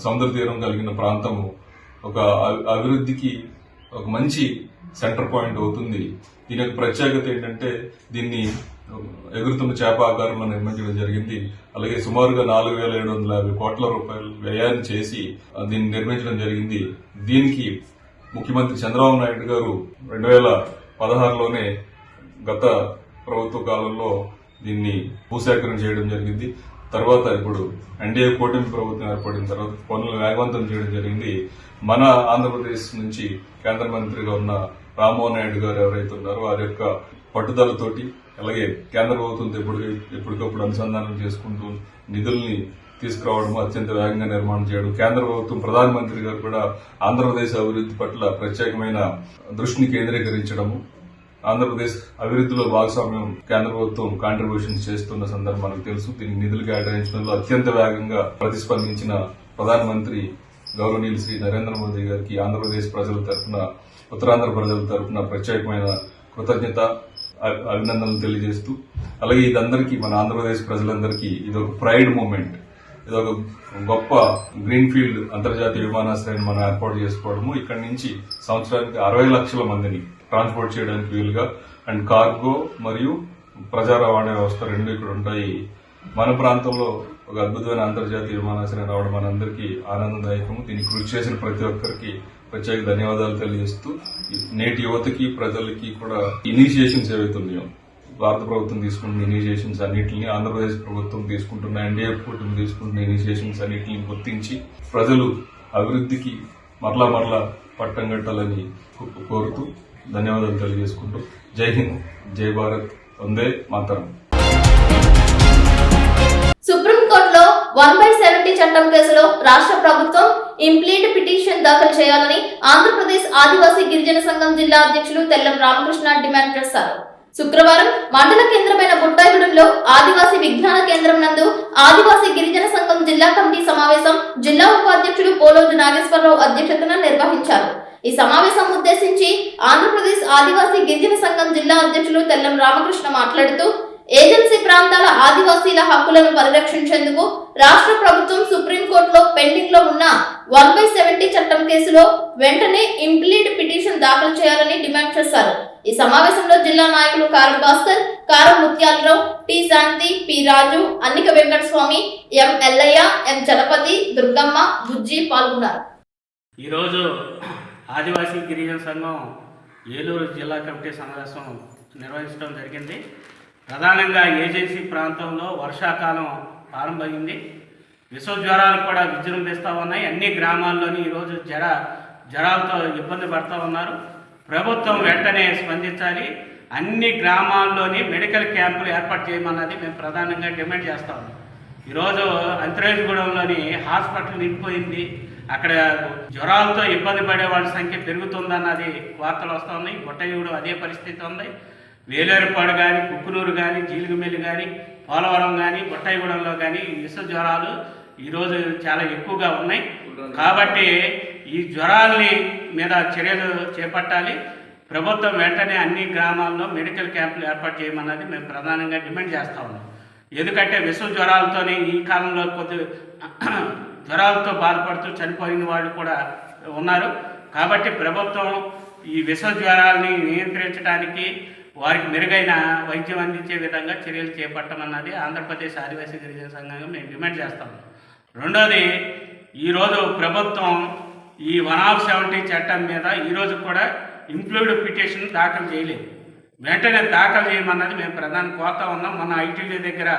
సముద్ర తీరం కలిగిన ప్రాంతము ఒక అభివృద్ధికి ఒక మంచి సెంటర్ పాయింట్ అవుతుంది. దీని యొక్క ప్రత్యేకత ఏంటంటే దీన్ని ఎగురుతున్న చేప ఆకారంలో నిర్మించడం జరిగింది. అలాగే సుమారుగా 4,750 కోట్ల రూపాయలు వ్యయాన్ని చేసి దీన్ని నిర్మించడం జరిగింది. దీనికి ముఖ్యమంత్రి చంద్రబాబు నాయుడు గారు 2016లోనే గత ప్రభుత్వ కాలంలో దీన్ని భూసేకరణ చేయడం జరిగింది. తర్వాత ఇప్పుడు ఎన్డీఏ కూటమి ప్రభుత్వం ఏర్పడిన తర్వాత పనులు వేగవంతం చేయడం జరిగింది. మన ఆంధ్రప్రదేశ్ నుంచి కేంద్ర మంత్రిగా ఉన్న రామ్మోహన్ నాయుడు గారు ఎవరైతే ఉన్నారో వారి యొక్క పట్టుదలతోటి, అలాగే కేంద్ర ప్రభుత్వంతో ఎప్పటికప్పుడు అనుసంధానం చేసుకుంటూ నిధుల్ని తీసుకురావడం, అత్యంత వేగంగా నిర్మాణం చేయడం, కేంద్ర ప్రభుత్వం ప్రధానమంత్రి గారు కూడా ఆంధ్రప్రదేశ్ అభివృద్ధి పట్ల ప్రత్యేకమైన దృష్టిని కేంద్రీకరించడము, ఆంధ్రప్రదేశ్ అభివృద్ధిలో భాగస్వామ్యం కేంద్ర ప్రభుత్వం కాంట్రిబ్యూషన్స్ చేస్తున్న సందర్భం మనకు తెలుసు. దీనికి నిధులు కేటాయించడంలో అత్యంత వేగంగా ప్రతిస్పందించిన ప్రధానమంత్రి గౌరవనీయులు శ్రీ నరేంద్ర మోదీ గారికి ఆంధ్రప్రదేశ్ ప్రజల తరఫున, ఉత్తరాంధ్ర ప్రజల తరఫున ప్రత్యేకమైన కృతజ్ఞత, అభినందనలు తెలియజేస్తూ, అలాగే ఇదందరికీ మన ఆంధ్రప్రదేశ్ ప్రజలందరికీ ఇదొక ప్రైడ్ మూమెంట్, ఇదొక గొప్ప గ్రీన్ ఫీల్డ్ అంతర్జాతీయ విమానాశ్రయాన్ని మనం ఏర్పాటు చేసుకోవడము. ఇక్కడి నుంచి సంవత్సరానికి 60 లక్షల మందిని ట్రాన్స్పోర్ట్ చేయడానికి వీలుగా అండ్ కార్గో మరియు ప్రజా రవాణా వ్యవస్థ రెండు ఇక్కడ ఉంటాయి. మన ప్రాంతంలో ఒక అద్భుతమైన అంతర్జాతీయ విమానాశ్రయం రావడం మనందరికీ ఆనందదాయకము. దీనికి కృషి చేసిన ప్రతి ఒక్కరికి ప్రత్యేక ధన్యవాదాలు తెలియజేస్తూ, నేటి యువతకి ప్రజలకి కూడా ఇనిషియేషన్స్ ఏవైతే ఉన్నాయో భారత ప్రభుత్వం తీసుకుంటున్న ఇనిషియేషన్స్ అన్నింటినీ, ఆంధ్రప్రదేశ్ ప్రభుత్వం తీసుకుంటున్న ఎన్డీఏ కూటమి తీసుకుంటున్న ఇనిషియేషన్స్ అన్నింటినీ గుర్తించి ప్రజలు అభివృద్ధికి మరలా పట్టం కట్టాలని కోరుతూ ధన్యవాదాలు తెలియజేసుకుంటూ జై హింద్, జై భారత్, వందే మాతరం. సుప్రీంకోర్టులో 1/70 చట్టం కేసులో రాష్ట్ర ప్రభుత్వం ఇంప్లీట్ పిటిషన్ దాఖలు చేయాలని ఆంధ్రప్రదేశ్ ఆదివాసీ గిరిజన సంఘం జిల్లా అధ్యక్షులు తెల్లం రామకృష్ణ డిమాండ్ చేశారు. శుక్రవారం మండల కేంద్రమైన బుట్టాయిగూడెంలో ఆదివాసీ విజ్ఞాన కేంద్రం నందు ఆదివాసీ గిరిజన సంఘం జిల్లా కమిటీ సమావేశం జిల్లా ఉపాధ్యక్షుడు పోలోజు నాగేశ్వరరావు అధ్యక్షతన నిర్వహించారు. ఈ సమావేశం ఉద్దేశించి ఆంధ్రప్రదేశ్ ఆదివాసీ గిరిజన సంఘం జిల్లా అధ్యక్షులు తెల్లం రామకృష్ణ మాట్లాడుతూ, ఏజెన్సీ ప్రాంతాల ఆదివాసీల హక్కులను పరిరక్షించేందుకు రాష్ట్ర ప్రభుత్వం సుప్రీంకోర్టులో పెండింగ్ లో ఉన్న 1/70 చట్టం కేసులో వెంటనే ఇంప్లీట్ పిటిషన్ దాఖలు చేయాలని డిమాండ్ చేశారు. ఈ సమావేశంలో జిల్లా నాయకులు కారం భాస్కర్, కారం ముత్యాలరావు, టి శాంతి, పి రాజు, అన్నిక వెంకటస్వామి, ఎం ఎల్లయ్య, ఎం చలపతి, దుర్గమ్మ, బుజ్జి పాల్గొన్నారు. ఈరోజు ఆదివాసీ గిరిజన సంఘం ఏలూరు జిల్లా కమిటీ సమావేశం నిర్వహించడం జరిగింది. ప్రధానంగా ఏజెన్సీ ప్రాంతంలో వర్షాకాలం ప్రారంభమైంది. విష జ్వరాలు కూడా విజృంభిస్తూ ఉన్నాయి. అన్ని గ్రామాల్లోని ఈరోజు జ్వరాలతో ఇబ్బంది పడుతూ ఉన్నారు. ప్రభుత్వం వెంటనే స్పందించాలి. అన్ని గ్రామాల్లోని మెడికల్ క్యాంపులు ఏర్పాటు చేయమన్నది మేము ప్రధానంగా డిమాండ్ చేస్తూ ఉన్నాం. ఈరోజు అంతరేజగూడెంలోని హాస్పిటల్ నిండిపోయింది. అక్కడ జ్వరాలతో ఇబ్బంది పడే వాళ్ళ సంఖ్య పెరుగుతుందన్నది వార్తలు వస్తూ ఉన్నాయి. బుట్టగూడెం అదే పరిస్థితి ఉంది. వేలేరుపాడు కానీ, కుక్కునూరు కానీ, జీలుగుమెల్లి కానీ, పోలవరం కానీ, బుట్టాయిగూడెంలో కానీ విష జ్వరాలు ఈరోజు చాలా ఎక్కువగా ఉన్నాయి. కాబట్టి ఈ జ్వరాలని మీద చర్యలు చేపట్టాలి. ప్రభుత్వం వెంటనే అన్ని గ్రామాల్లో మెడికల్ క్యాంపులు ఏర్పాటు చేయమన్నది మేము ప్రధానంగా డిమాండ్ చేస్తూ ఉన్నాం. ఎందుకంటే విష జ్వరాలతోనే ఈ కాలంలో జ్వరాలతో బాధపడుతూ చనిపోయిన వాళ్ళు కూడా ఉన్నారు. కాబట్టి ప్రభుత్వం ఈ విష జ్వరాలని నియంత్రించడానికి వారికి మెరుగైన వైద్యం అందించే విధంగా చర్యలు చేపట్టమన్నది ఆంధ్రప్రదేశ్ ఆదివాసీ గిరిజన సంఘంగా మేము డిమాండ్ చేస్తాము. రెండోది, ఈరోజు ప్రభుత్వం ఈ 1/70 చట్టం మీద ఈరోజు కూడా ఇంప్లీడ్ పిటిషన్ దాఖలు చేయలేదు. వెంటనే దాఖలు చేయమన్నది మేము ప్రధాన కోరుతా ఉన్నాం. మన ఐటీడీ దగ్గర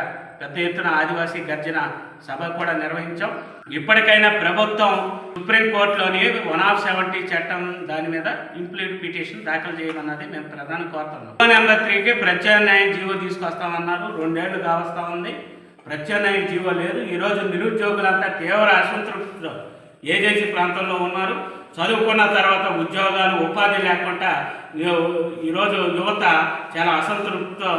పెద్ద ఎత్తున ఆదివాసీ గర్జన సభ కూడా నిర్వహించాం. ఇప్పటికైనా ప్రభుత్వం సుప్రీంకోర్టులోని 1/70 చట్టం దాని మీద ఇంప్లీడ్ పిటిషన్ దాఖలు చేయమన్నది మేము ప్రధాన కోరుతున్నాం. నెంబర్ 3కి ప్రత్యామ్నాయ జీవో తీసుకొస్తామన్నారు. 2 ఏళ్లు కావస్తా ఉంది, ప్రత్యామ్నాయ జీవో లేదు. ఈరోజు నిరుద్యోగులంతా తీవ్ర అసంతృప్తితో ఏజెన్సీ ప్రాంతంలో ఉన్నారు. చదువుకున్న తర్వాత ఉద్యోగాలు, ఉపాధి లేకుండా ఈరోజు యువత చాలా అసంతృప్తితో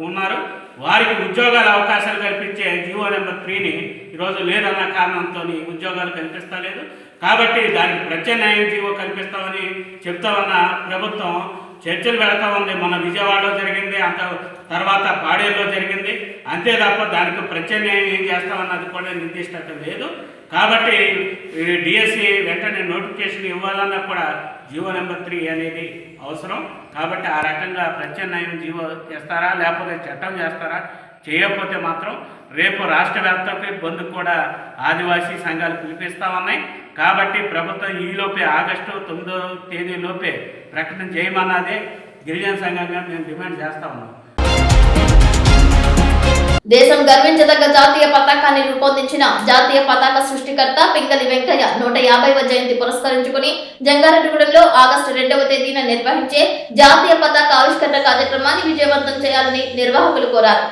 ఉన్నారు. వారికి ఉద్యోగాల అవకాశాలు కల్పించే జీవో నెంబర్ 3ని ఈరోజు లేదన్న కారణంతో ఉద్యోగాలు కల్పిస్తలేదు. కాబట్టి దానికి ప్రత్యామ్నాయం జీవో కల్పిస్తామని చెప్తామన్న ప్రభుత్వం చర్చలు పెడతా ఉంది. మన విజయవాడలో జరిగింది, అంత తర్వాత పాడేరులో జరిగింది. అంతే తప్ప దానికి ప్రత్యామ్నాయం ఏం చేస్తామన్నది కూడా నిర్దిష్టత లేదు. కాబట్టి డిఎస్సి వెంటనే నోటిఫికేషన్ ఇవ్వాలన్నా కూడా జీవో నెంబర్ 3 అనేది అవసరం. కాబట్టి ఆ రకంగా ప్రత్యామ్నాయం జీవో చేస్తారా లేకపోతే చట్టం చేస్తారా? చేయకపోతే మాత్రం రేపు రాష్ట్ర వ్యాప్తంగా బంద్ కూడా ఆదివాసీ సంఘాలు పిలిపిస్తూ ఉన్నాయి. కాబట్టి ప్రభుత్వం ఈలోపే ఆగస్టు 9వ తేదీలోపే ప్రకటన చేయమన్నదే గిరిజన సంఘంగా మేము డిమాండ్ చేస్తూ ఉన్నాం. దేశం గర్వించదగ్గ జాతీయ పతాకాన్ని రూపొందించిన జాతీయ పతాక సృష్టికర్త పింగళి వెంకయ్య 150వ జయంతి పురస్కరించుకుని జంగారెడ్డిగూడెంలో ఆగస్టు 2వ తేదీన నిర్వహించే జాతీయ పతాక ఆవిష్కరణ కార్యక్రమాన్ని విజయవంతం చేయాలని నిర్వాహకులు కోరారు.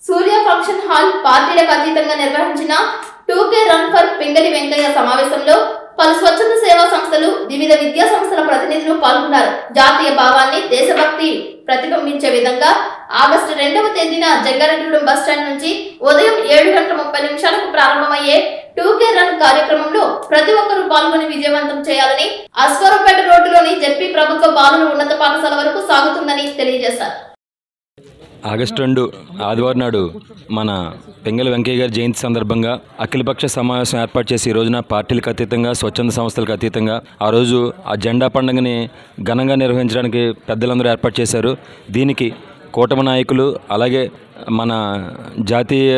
సూర్య ఫంక్షన్ హాల్ పార్టీలకు అతీతంగా నిర్వహించిన 2K run for Pingali Venkaiah సమావేశంలో పలు స్వచ్ఛంద సేవా సంస్థలు, వివిధ విద్యా సంస్థల ప్రతినిధులు పాల్గొన్నారు. జాతీయ భావాన్ని, దేశభక్తి ప్రతిబింబించే విధంగా ఆగస్టు 2వ తేదీన జంగారెడ్డిగూడెం బస్టాండ్ నుంచి ఉదయం 7:30 ప్రారంభమయ్యే 2K రన్ కార్యక్రమంలో ప్రతి ఒక్కరూ పాల్గొని విజయవంతం చేయాలని అశ్వరంపేట రోడ్డులోని జెడ్పీ ప్రభుత్వ బాలుర ఉన్నత పాఠశాల వరకు సాగుతుందని తెలియజేశారు. ఆగస్టు 2 ఆదివారం నాడు మన పింగళి వెంకయ్య గారి జయంతి సందర్భంగా అఖిలపక్ష సమావేశం ఏర్పాటు చేసి ఈ రోజున పార్టీలకు అతీతంగా, స్వచ్ఛంద సంస్థలకు అతీతంగా ఆ రోజు ఆ జెండా పండుగని ఘనంగా నిర్వహించడానికి పెద్దలందరూ ఏర్పాటు చేశారు. దీనికి కూటమి నాయకులు, అలాగే మన జాతీయ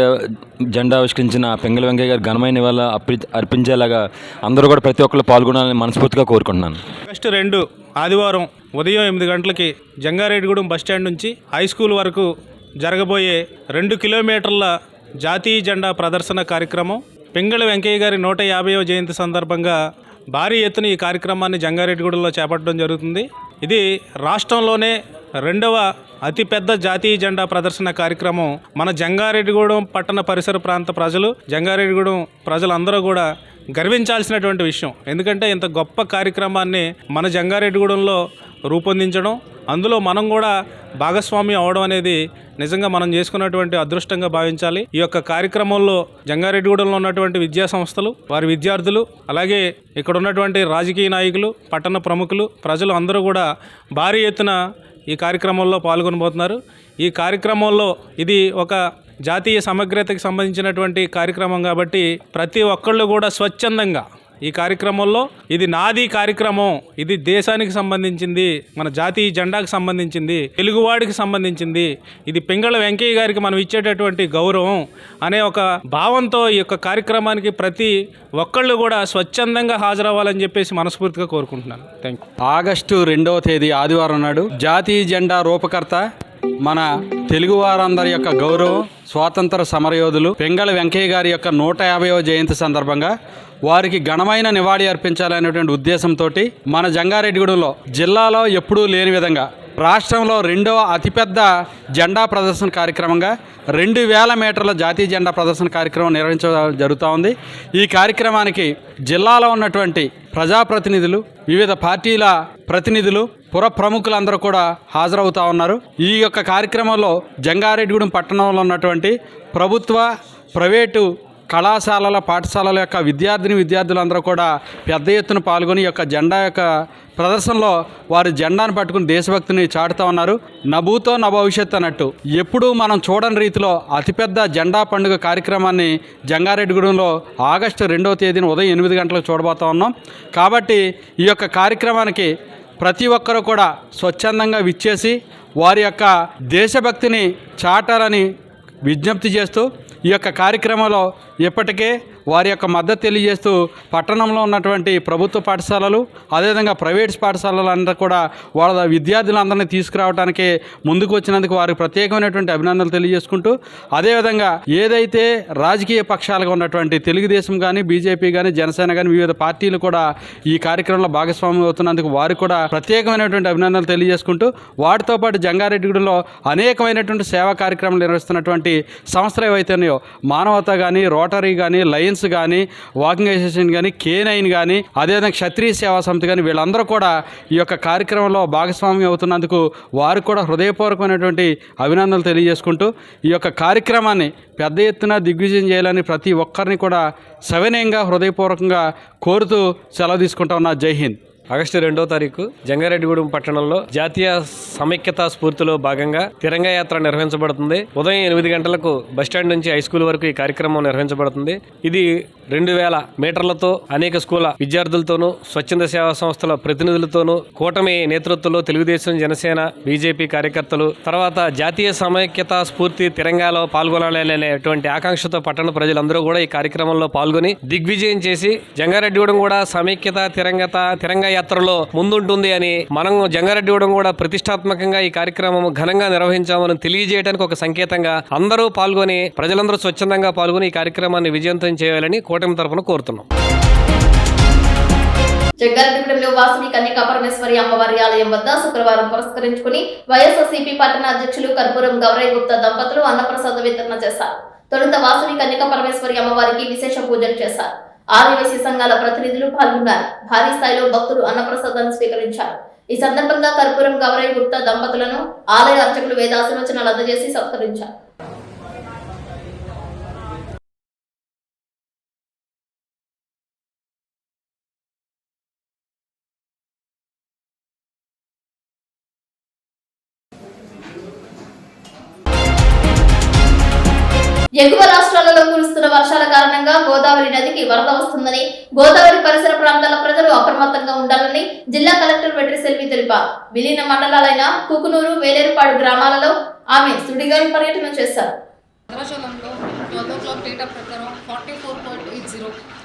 జెండా ఆవిష్కరించిన పింగళి వెంకయ్య గారు ఘనమైన నివాళులు అర్పించేలాగా అందరూ కూడా ప్రతి ఒక్కరు పాల్గొనాలని మనస్ఫూర్తిగా కోరుకుంటున్నాను. ఆగస్టు 2 ఆదివారం ఉదయం 8 గంటలకి జంగారెడ్డిగూడెం బస్టాండ్ నుంచి హై స్కూల్ వరకు జరగబోయే 2 కిలోమీటర్ల జాతీయ జెండా ప్రదర్శన కార్యక్రమం పింగళి వెంకయ్య గారి 150వ జయంతి సందర్భంగా భారీ ఎత్తున ఈ కార్యక్రమాన్ని జంగారెడ్డిగూడెంలో చేపట్టడం జరుగుతుంది. ఇది రాష్ట్రంలోనే 2వ అతిపెద్ద జాతీయ జెండా ప్రదర్శన కార్యక్రమం. మన జంగారెడ్డిగూడెం పట్టణ పరిసర ప్రాంత ప్రజలు, జంగారెడ్డిగూడెం ప్రజలందరూ కూడా గర్వించాల్సినటువంటి విషయం. ఎందుకంటే ఇంత గొప్ప కార్యక్రమాన్ని మన జంగారెడ్డిగూడెంలో రూపొందించడం, అందులో మనం కూడా భాగస్వామి అవడం అనేది నిజంగా మనం చేసుకున్నటువంటి అదృష్టంగా భావించాలి. ఈ యొక్క కార్యక్రమంలో జంగారెడ్డిగూడెంలో ఉన్నటువంటి విద్యా సంస్థలు, వారి విద్యార్థులు, అలాగే ఇక్కడ ఉన్నటువంటి రాజకీయ నాయకులు, పట్టణ ప్రముఖులు, ప్రజలు అందరూ కూడా భారీ ఎత్తున ఈ కార్యక్రమంలో పాల్గొనబోతున్నారు. ఈ కార్యక్రమంలో ఇది ఒక జాతీయ సమగ్రతకి సంబంధించినటువంటి కార్యక్రమం కాబట్టి ప్రతి ఒక్కళ్ళు కూడా స్వచ్ఛందంగా ఈ కార్యక్రమంలో, ఇది నాది కార్యక్రమం, ఇది దేశానికి సంబంధించింది, మన జాతీయ జెండాకు సంబంధించింది, తెలుగువాడికి సంబంధించింది, ఇది పింగళి వెంకయ్య గారికి మనం ఇచ్చేటటువంటి గౌరవం అనే ఒక భావంతో ఈ యొక్క కార్యక్రమానికి ప్రతి ఒక్కళ్ళు కూడా స్వచ్ఛందంగా హాజరవ్వాలని చెప్పేసి మనస్ఫూర్తిగా కోరుకుంటున్నాను. Thank you. ఆగస్టు 2వ తేదీ ఆదివారం నాడు జాతీయ జెండా రూపకర్త, మన తెలుగువారందరి యొక్క గౌరవం, స్వాతంత్ర సమరయోధులు పింగళి వెంకయ్య గారి యొక్క 150వ జయంతి సందర్భంగా వారికి ఘనమైన నివాళి అర్పించాలనేటువంటి ఉద్దేశంతో మన జంగారెడ్డిగూడెంలో జిల్లాలో ఎప్పుడూ లేని విధంగా రాష్ట్రంలో 2వ అతిపెద్ద జెండా ప్రదర్శన కార్యక్రమంగా 2000 మీటర్ల జాతీయ జెండా ప్రదర్శన కార్యక్రమం నిర్వహించడం జరుగుతూ ఉంది. ఈ కార్యక్రమానికి జిల్లాలో ఉన్నటువంటి ప్రజాప్రతినిధులు, వివిధ పార్టీల ప్రతినిధులు, పుర ప్రముఖులందరూ కూడా హాజరవుతూ ఉన్నారు. ఈ యొక్క కార్యక్రమంలో జంగారెడ్డిగూడెం పట్టణంలో ఉన్నటువంటి ప్రభుత్వ, ప్రైవేటు కళాశాలల, పాఠశాలల యొక్క విద్యార్థులందరూ కూడా పెద్ద ఎత్తున పాల్గొని ఈ యొక్క జెండా యొక్క ప్రదర్శనలో వారి జెండాను పట్టుకుని దేశభక్తిని చాటుతూ ఉన్నారు. నభూతో నా భవిష్యత్ అన్నట్టు ఎప్పుడూ మనం చూడని రీతిలో అతిపెద్ద జెండా పండుగ కార్యక్రమాన్ని జంగారెడ్డిగూడెంలో ఆగస్టు 2వ తేదీన ఉదయం 8 గంటలకు చూడబోతూ ఉన్నాం. కాబట్టి ఈ యొక్క కార్యక్రమానికి ప్రతి ఒక్కరూ కూడా స్వచ్ఛందంగా విచ్చేసి వారి యొక్క దేశభక్తిని చాటాలని విజ్ఞప్తి చేస్తూ ఈ యొక్క కార్యక్రమంలో ఇప్పటికే వారి యొక్క మద్దతు తెలియజేస్తూ పట్టణంలో ఉన్నటువంటి ప్రభుత్వ పాఠశాలలు, అదేవిధంగా ప్రైవేట్ పాఠశాలలందరూ కూడా వాళ్ళ విద్యార్థులందరినీ తీసుకురావడానికి ముందుకు వచ్చినందుకు వారికి ప్రత్యేకమైనటువంటి అభినందనలు తెలియజేసుకుంటూ, అదేవిధంగా ఏదైతే రాజకీయ పక్షాలుగా ఉన్నటువంటి తెలుగుదేశం కానీ, బీజేపీ కానీ, జనసేన కానీ వివిధ పార్టీలు కూడా ఈ కార్యక్రమంలో భాగస్వామ్యం అవుతున్నందుకు వారికి కూడా ప్రత్యేకమైనటువంటి అభినందనలు తెలియజేసుకుంటూ, వాటితో పాటు జంగారెడ్డిగూడెంలో అనేకమైనటువంటి సేవా కార్యక్రమాలు నిర్వహిస్తున్నటువంటి సంస్థలు ఏవైతే ఉన్నాయో, మానవత కానీ, రోటరీ రోటరీ కానీ, లయన్స్ కానీ, వాకింగ్ అసోసియేషన్ కానీ, K9 కానీ, అదేవిధంగా క్షత్రియ సేవా సమితి కానీ వీళ్ళందరూ కూడా ఈ యొక్క కార్యక్రమంలో భాగస్వామ్యం అవుతున్నందుకు వారికి కూడా హృదయపూర్వకమైనటువంటి అభినందనలు తెలియజేసుకుంటూ ఈ యొక్క కార్యక్రమాన్ని పెద్ద ఎత్తున దిగ్విజయం చేయాలని ప్రతి ఒక్కరిని కూడా సవినయంగా హృదయపూర్వకంగా కోరుతూ సెలవు తీసుకుంటా ఉన్నా. జై హింద్. ఆగస్టు 2వ తారీఖు జంగారెడ్డిగూడెం పట్టణంలో జాతీయ సమైక్యతా స్ఫూర్తిలో భాగంగా తిరంగా యాత్ర నిర్వహించబడుతుంది. ఉదయం 8 గంటలకు బస్టాండ్ నుంచి హై స్కూల్ వరకు ఈ కార్యక్రమం నిర్వహించబడుతుంది. ఇది 2000 మీటర్లతో అనేక స్కూళ్ల విద్యార్థులతోనూ, స్వచ్ఛంద సేవా సంస్థల ప్రతినిధులతోనూ, కూటమి నేతృత్వంలో తెలుగుదేశం, జనసేన, బీజేపీ కార్యకర్తలు, తర్వాత జాతీయ సమైక్యతా స్ఫూర్తి తిరంగాలో పాల్గొనాలనేటువంటి ఆకాంక్షతో పట్టణ ప్రజలందరూ కూడా ఈ కార్యక్రమంలో పాల్గొని దిగ్విజయం చేసి జంగారెడ్డిగూడెం కూడా సమైక్యత తిరంగా యాత్రలో ముందుంటుంది అని మనం జంగారెడ్డిగూడెం కూడా ప్రతిష్టాత్మకంగా ఈ కార్యక్రమం ఘనంగా నిర్వహించామని తెలియజేయడానికి ఒక సంకేతంగా అందరూ పాల్గొని ప్రజలందరూ స్వచ్ఛందంగా పాల్గొని ఈ కార్యక్రమాన్ని విజయవంతం చేయాలని కూటమి తరఫున కోరుతున్నాం. జగ్గారెడ్డిగూడెంలో వాసవి కన్యకా పరమేశ్వరి అమ్మవారి ఆలయం వద్ద శుక్రవారం పురస్కరించుకుని వైఎస్ఆర్సీపీ పట్టణ అధ్యక్షులు కర్పూరం గౌరయ్య గుప్తా దంపతులు అన్నప్రసాద వితరణ చేశారు. తొలుత వాసవి కన్యకా పరమేశ్వరి అమ్మవారికి విశేష పూజలు చేశారు. ఆదివాసీ సంఘాల ప్రతినిధులు పాల్గొన్నారు. భారీ స్థాయిలో భక్తులు అన్నప్రసాదాన్ని స్వీకరించారు. ఈ సందర్భంగా కర్పూరం గౌరయ్య గుప్తా దంపతులను ఆలయ అర్చకులు వేదాశీర్వచనాలు అందజేసి సత్కరించారు. ఎగువ రాష్ట్రాలలో కురుస్తున్న వర్షాల కారణంగా గోదావరి నదికి వరద వస్తుందని, గోదావరి పరిసర ప్రాంతాల ప్రజలు అప్రమత్తంగా ఉండాలని జిల్లా కలెక్టర్ వెట్రిసెల్వి తెలిపారు. విలీన మండలాలైన కుకునూరు, వేలేరుపాడు గ్రామాలలో ఆమె సుడిగాలి పర్యటన చేశారు. భద్రాచలంలో 12 o'clock డేటా ప్రకారం 44.80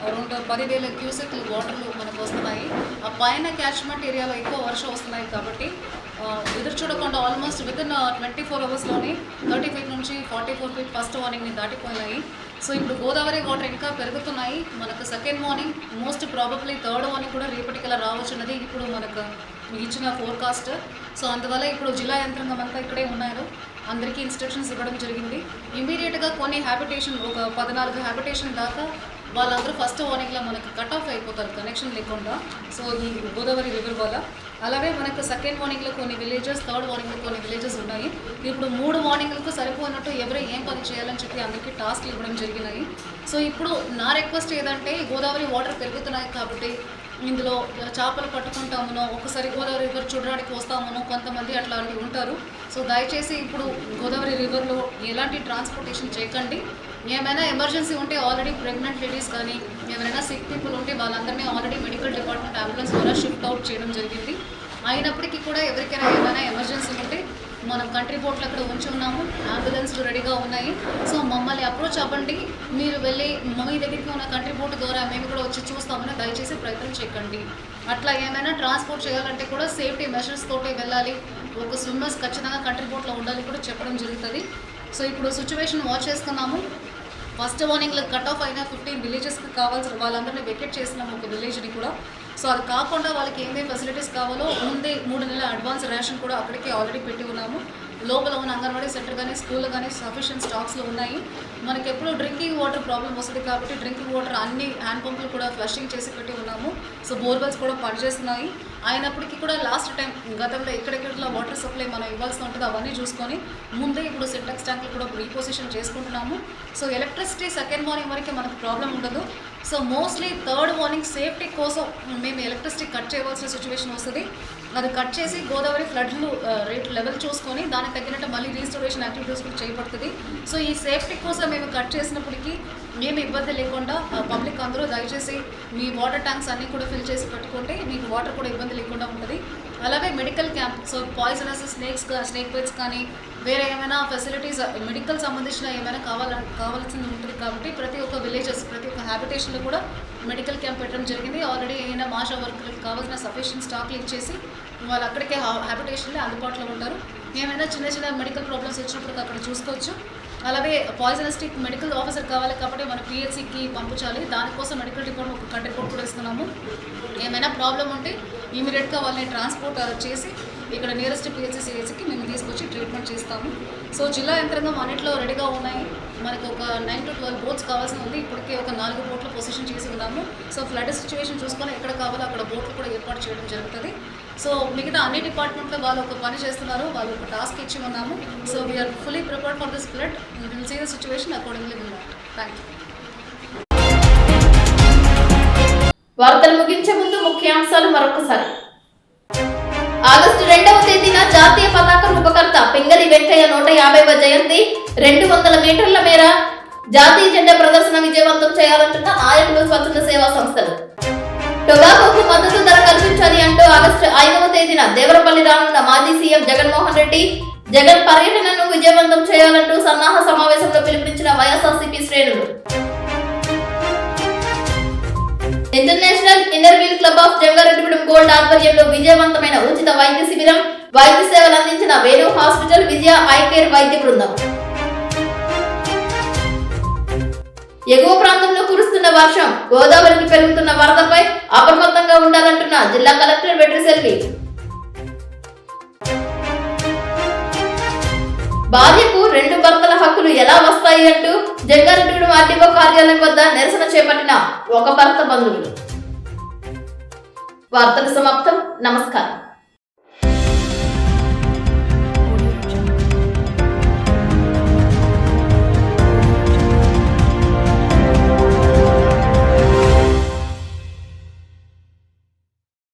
అరౌండ్ 10,000 క్యూసెక్లు వాటర్లు మనకు వస్తున్నాయి. ఆ పైన క్యాచ్మెంట్ ఏరియాలో ఎక్కువ వర్షం వస్తున్నాయి కాబట్టి ఎదురు చూడకుండా ఆల్మోస్ట్ వితిన్ 24 అవర్స్లోనే 30 feet నుంచి 44 feet ఫస్ట్ వార్నింగ్ని దాటిపోయినాయి. సో ఇప్పుడు గోదావరి వాటర్ ఇంకా పెరుగుతున్నాయి. మనకు second warning most probably third warning కూడా రేపటికలా రావచ్చున్నది ఇప్పుడు మనకు ఇచ్చిన ఫోర్కాస్ట్. సో అందువల్ల ఇప్పుడు జిల్లా యంత్రాంగం అంతా ఇక్కడే ఉన్నారు. అందరికీ ఇన్స్ట్రక్షన్స్ ఇవ్వడం జరిగింది. ఇమీడియట్గా కొన్ని హ్యాబిటేషన్ ఒక 14 హ్యాబిటేషన్ దాకా వాళ్ళందరూ ఫస్ట్ వార్నింగ్లో మనకు కట్ ఆఫ్ అయిపోతారు కనెక్షన్ లేకుండా. సో ఈ గోదావరి రివర్ వల్ల అలాగే మనకు సెకండ్ వార్నింగ్లో కొన్ని విలేజెస్, థర్డ్ వార్నింగ్లో కొన్ని విలేజెస్ ఉన్నాయి. ఇప్పుడు 3 వార్నింగ్లకు సరిపోయినట్టు ఎవరు ఏం పని చేయాలని చెప్పి అందరికీ టాస్క్లు ఇవ్వడం జరిగినాయి. సో ఇప్పుడు నా రిక్వెస్ట్ ఏదంటే గోదావరి వాటర్ పెరుగుతున్నాయి కాబట్టి ఇందులో చేపలు పట్టుకుంటామనో, ఒకసారి గోదావరి రివర్ చూడడానికి వస్తామనో కొంతమంది అట్లాంటివి ఉంటారు. సో దయచేసి ఇప్పుడు గోదావరి రివర్లో ఎలాంటి ట్రాన్స్పోర్టేషన్ చేయకండి. ఏమైనా ఎమర్జెన్సీ ఉంటే ఆల్రెడీ ప్రెగ్నెంట్ లేడీస్ కానీ ఎవరైనా సిక్ పీపుల్ ఉంటే వాళ్ళందరినీ ఆల్రెడీ మెడికల్ డిపార్ట్మెంట్ అంబులెన్స్ ద్వారా షిఫ్ట్ అవుట్ చేయడం జరిగింది. అయినప్పటికీ కూడా ఎవరికైనా ఏమైనా ఎమర్జెన్సీ ఉంటే మనం కంట్రీ బోట్లు అక్కడ ఉంచి ఉన్నాము, అంబులెన్స్లు రెడీగా ఉన్నాయి. సో మమ్మల్ని అప్రోచ్ అవ్వండి. మీరు వెళ్ళి మీ దగ్గరికి ఉన్న కంట్రీ బోట్ ద్వారా మేము కూడా వచ్చి చూస్తామని దయచేసి ప్రయత్నం చేయకండి. అట్లా ఏమైనా ట్రాన్స్పోర్ట్ చేయాలంటే కూడా సేఫ్టీ మెషర్స్ తోటే వెళ్ళాలి. ఒక స్విమ్మర్స్ ఖచ్చితంగా కంట్రీ బోట్లో ఉండాలి కూడా చెప్పడం జరుగుతుంది. సో ఇప్పుడు సిచ్యువేషన్ వాచ్ చేస్తున్నాము. ఫస్ట్ వార్నింగ్లో కట్ ఆఫ్ అయిన 15 విలేజెస్కి కావాల్సిన వాళ్ళందరినీ వెకేట్ చేసినాము ఒక విలేజ్ని కూడా. సో అది కాకుండా వాళ్ళకి ఏమేమి ఫెసిలిటీస్ కావాలో ముందే 3 నెలల అడ్వాన్స్ రేషన్ కూడా అక్కడికే ఆల్రెడీ పెట్టి ఉన్నాము. లోపల ఉన్న అంగన్వాడీ సెంటర్ కానీ స్కూల్ కానీ సఫిషియెంట్ స్టాక్స్లో ఉన్నాయి. మనకి ఎప్పుడు డ్రింకింగ్ వాటర్ ప్రాబ్లం వస్తుంది కాబట్టి డ్రింకింగ్ వాటర్ అన్ని హ్యాండ్ పంపులు కూడా ఫ్లషింగ్ చేసి పెట్టి ఉన్నాము. సో బోర్వెల్స్ కూడా పనిచేస్తున్నాయి. అయినప్పటికీ కూడా లాస్ట్ టైం గతంలో ఎక్కడెక్కడలా వాటర్ సప్లై మనం ఇవ్వాల్సి ఉంటుంది అవన్నీ చూసుకొని ముందే ఇప్పుడు సింటెక్స్ ట్యాంకులు కూడా రీపొజిషన్ చేసుకుంటున్నాము. సో ఎలక్ట్రిసిటీ సెకండ్ వార్నింగ్ వరకు మనకు ప్రాబ్లం ఉండదు. So mostly third warning safety కోసం మేము ఎలక్ట్రిసిటీ కట్ చేయవలసిన సిచ్యువేషన్ వస్తుంది. అది కట్ చేసి గోదావరి ఫ్లడ్లు రేట్ లెవెల్ చూసుకొని దానికి తగ్గినట్టు మళ్ళీ రీస్టోరేషన్ యాక్టివిటీస్ కూడా చేయబడుతుంది. సో ఈ సేఫ్టీ కోసం మేము కట్ చేసినప్పటికీ ఏమి ఇబ్బంది లేకుండా పబ్లిక్ అందరూ దయచేసి మీ వాటర్ ట్యాంక్స్ అన్నీ కూడా ఫిల్ చేసి పెట్టుకుంటే మీకు వాటర్ కూడా ఇబ్బంది లేకుండా ఉంటుంది. అలాగే medical camp, so poisonous snake bytes కానీ వేరే ఏమైనా ఫెసిలిటీస్ మెడికల్ సంబంధించిన ఏమైనా కావాల్సింది ఉంటుంది కాబట్టి ప్రతి ఒక్క విలేజెస్, ప్రతి ఒక్క హ్యాబిటేషన్లో కూడా మెడికల్ క్యాంప్ పెట్టడం జరిగింది. ఆల్రెడీ ఏమైనా మాషా వర్కర్లకు కావాల్సిన సఫిషియెంట్ స్టాక్లు ఇచ్చేసి వాళ్ళు అక్కడికే హ్యాబిటేషన్లో అందుబాటులో ఉంటారు. ఏమైనా చిన్న చిన్న మెడికల్ ప్రాబ్లమ్స్ వచ్చినప్పుడు అక్కడ చూసుకోవచ్చు. అలాగే పాయిజనస్టిక్ మెడికల్ ఆఫీసర్ కావాలి కాబట్టి మన పిహెచ్సికి పంపించాలి. దానికోసం మెడికల్ డిపార్ట్మెంట్ ఒక కంట్రీ రిపోర్ట్ కూడా ఇస్తున్నాము. ఏమైనా ప్రాబ్లం ఉంటే ఇమీడియట్గా వాళ్ళని ట్రాన్స్పోర్ట్ చేసి ఇక్కడ నియరెస్ట్ పిహెచ్సికి మేము తీసుకొచ్చి ట్రీట్మెంట్ చేస్తాము. సో జిల్లా యంత్రాంగం అన్నింటిలో రెడీగా ఉన్నాయి. మనకు ఒక 9 to 12 బోట్స్ కావాల్సి ఉంది. ఇప్పటికే ఒక 4 బోట్లు పొజిషన్ చేసి ఉన్నాము. సో ఫ్లడ్ సిచ్యువేషన్ చూసుకొని ఎక్కడ కావాలో అక్కడ బోట్లు కూడా ఏర్పాటు చేయడం జరుగుతుంది. సో మిగతా అన్ని డిపార్ట్మెంట్లో వాళ్ళు ఒక పని చేస్తున్నారు, వాళ్ళు ఒక టాస్క్ ఇచ్చి ఉన్నాము. So we are fully prepared for this flood. Will see the situation accordingly will act. Thank you. వార్తలు ముగించే ముందు ముఖ్యాంశాలు మరొకసారి. ఆగస్టు 2వ తేదీన జాతీయ పతాక రూపకర్త పింగళి వెంకయ్య 150వ జయంతి. 200 మీటర్ల మేర జాతీయ జెండా ప్రదర్శన విజయవంతం చేయాలంటున్న నాయకులు, స్వచ్ఛంద సేవా సంస్థలు. టొబాకోకు మద్దతు ధర కల్పించాలి అంటూ ఆగస్టు 5వ తేదీన దేవరపల్లి రానున్న మాజీ సీఎం జగన్మోహన్ రెడ్డి. జగన్ పర్యటనను విజయవంతం చేయాలంటూ సన్నాహ సమావేశంలో పిలుపునిచ్చిన వైఎస్ఆర్సీపీ శ్రేణులు. International inner wheel club of Jangareddygudem gold ఆధ్వర్యంలో విజయవంతమైన ఉచిత వైద్య శిబిరం. వైద్య సేవలు అందించిన Venu hospital, Vijaya eye care వైద్య బృందం. ఎగువ ప్రాంతంలో కురుస్తున్న వర్షం, గోదావరికి పెరుగుతున్న వరదపై అప్రమత్తంగా ఉండాలంటున్న జిల్లా కలెక్టర్ వెట్రిసెల్వి. భార్యకు 2 భర్తల హక్కులు ఎలా వస్తాయి అంటూ జంగారెడ్డిగూడెం ఆర్డీఓ కార్యాలయం వద్ద నిరసన చేపట్టిన ఒక భర్త బంధువులు. వార్తలు సమాప్తం. నమస్కారం.